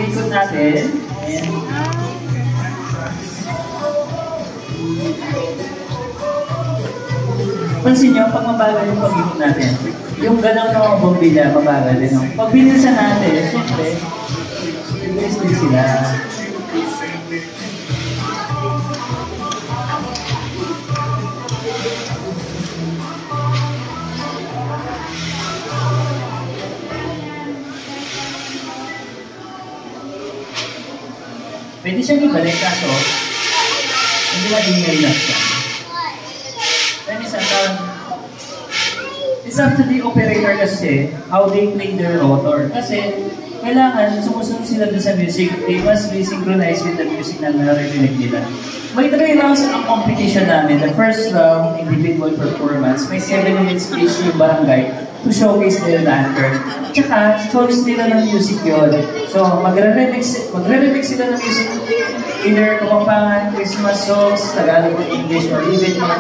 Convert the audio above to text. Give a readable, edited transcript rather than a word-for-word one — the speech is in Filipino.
ikot natin. Ayan. Pansin nyo, pag mabagal yung pag-ikot natin, yung galaw ng mga bombila, mabagal din. No? Pag binilsan natin, siyempre, bilis din sila. Pwede siyang ibalik, kaso hindi ma-ingay lang siya. Then it's up to the operator kasi how they play their rotor. Kasi kailangan sumusunod sila dun sa music. They must be synchronized with the music na naririnig nila. May 3 rounds ang competition namin. The first round, individual performance. May 7 minutes each yung barangay to showcase their lantern. Tsaka, choice nila ng music yun. So, magre-remix sila ng music. Either Kapampangan, Christmas songs, Tagalog or English, or even